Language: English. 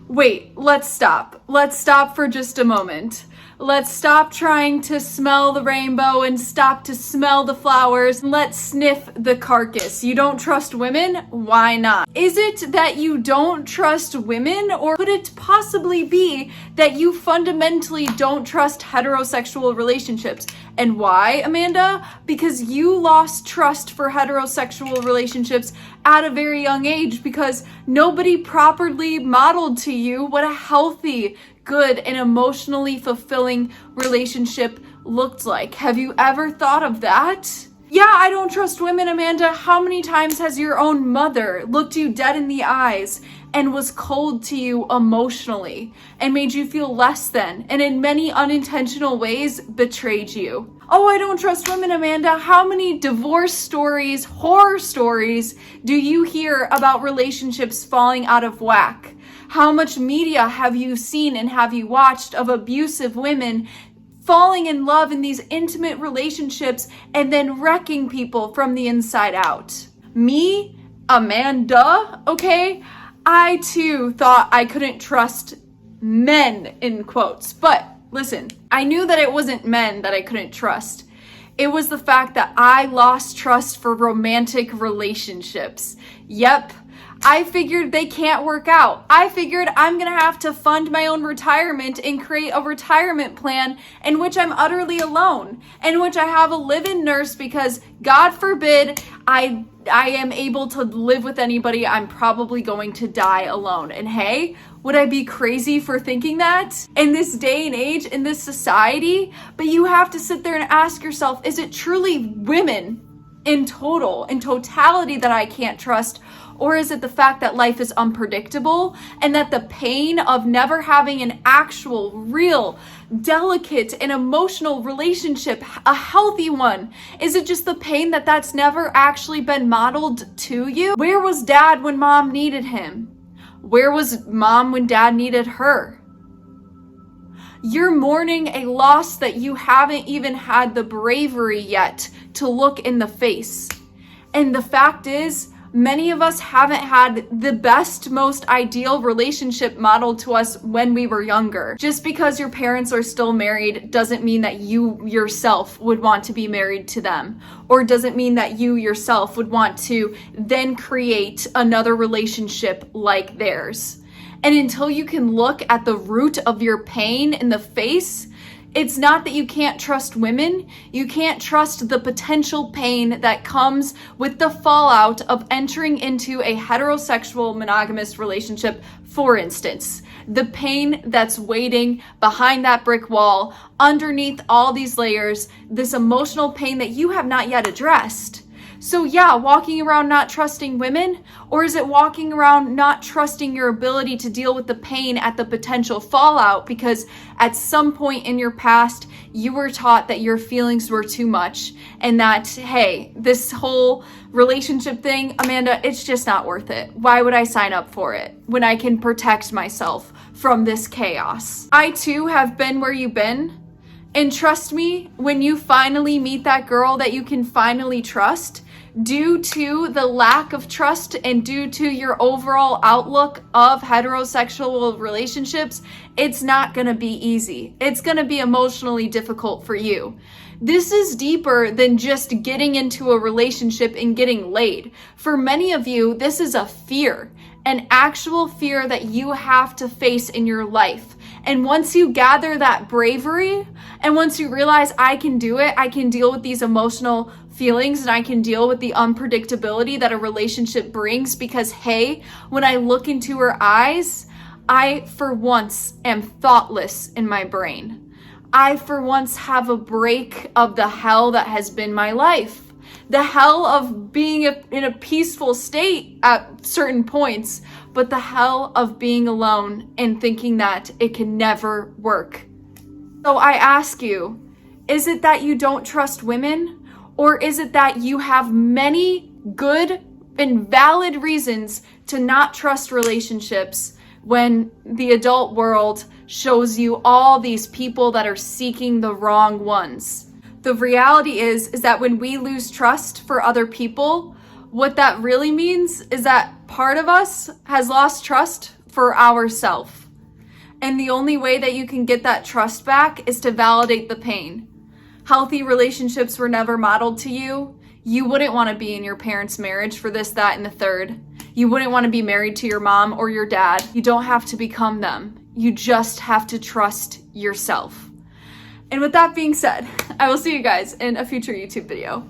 Wait, let's stop. Let's stop for just a moment. Let's stop trying to smell the rainbow and stop to smell the flowers. Let's sniff the carcass. You don't trust women? Why not? Is it that you don't trust women, or could it possibly be that you fundamentally don't trust heterosexual relationships? And why, Amanda? Because you lost trust for heterosexual relationships at a very young age because nobody properly modeled to you what a healthy, good, and emotionally fulfilling relationship looked like. Have you ever thought of that? Yeah, I don't trust women, Amanda. How many times has your own mother looked you dead in the eyes and was cold to you emotionally and made you feel less than, and in many unintentional ways betrayed you? Oh, I don't trust women, Amanda. How many divorce stories, horror stories do you hear about relationships falling out of whack? How much media have you seen and have you watched of abusive women falling in love in these intimate relationships and then wrecking people from the inside out? Me, Amanda, okay? I too thought I couldn't trust men, in quotes. But listen, I knew that it wasn't men that I couldn't trust. It was the fact that I lost trust for romantic relationships. Yep. I figured they can't work out. I figured I'm gonna have to fund my own retirement and create a retirement plan in which I'm utterly alone, in which I have a live-in nurse because God forbid I am able to live with anybody, I'm probably going to die alone. And hey, would I be crazy for thinking that in this day and age, in this society? But you have to sit there and ask yourself, is it truly women in totality that I can't trust? Or is it the fact that life is unpredictable and that the pain of never having an actual, real, delicate and emotional relationship, a healthy one, is it just the pain that that's never actually been modeled to you? Where was dad when mom needed him? Where was mom when dad needed her? You're mourning a loss that you haven't even had the bravery yet to look in the face. And the fact is, many of us haven't had the best, most ideal relationship modeled to us when we were younger. Just because your parents are still married doesn't mean that you yourself would want to be married to them, or doesn't mean that you yourself would want to then create another relationship like theirs. And until you can look at the root of your pain in the face, it's not that you can't trust women, you can't trust the potential pain that comes with the fallout of entering into a heterosexual monogamous relationship, for instance. The pain that's waiting behind that brick wall, underneath all these layers, this emotional pain that you have not yet addressed. So yeah, walking around not trusting women, or is it walking around not trusting your ability to deal with the pain at the potential fallout because at some point in your past, you were taught that your feelings were too much and that, hey, this whole relationship thing, Amanda, it's just not worth it. Why would I sign up for it when I can protect myself from this chaos? I too have been where you've been. And trust me, when you finally meet that girl that you can finally trust, due to the lack of trust and due to your overall outlook of heterosexual relationships, it's not gonna be easy. It's gonna be emotionally difficult for you. This is deeper than just getting into a relationship and getting laid. For many of you, this is a fear, an actual fear that you have to face in your life. And once you gather that bravery, and once you realize I can do it, I can deal with these emotional feelings and I can deal with the unpredictability that a relationship brings, because hey, when I look into her eyes, I for once am thoughtless in my brain. I for once have a break of the hell that has been my life. The hell of being in a peaceful state at certain points, but the hell of being alone and thinking that it can never work. So I ask you, is it that you don't trust women? Or is it that you have many good and valid reasons to not trust relationships when the adult world shows you all these people that are seeking the wrong ones? The reality is that when we lose trust for other people, what that really means is that part of us has lost trust for ourselves. And the only way that you can get that trust back is to validate the pain. Healthy relationships were never modeled to you. You wouldn't want to be in your parents' marriage for this, that, and the third. You wouldn't want to be married to your mom or your dad. You don't have to become them. You just have to trust yourself. And with that being said, I will see you guys in a future YouTube video.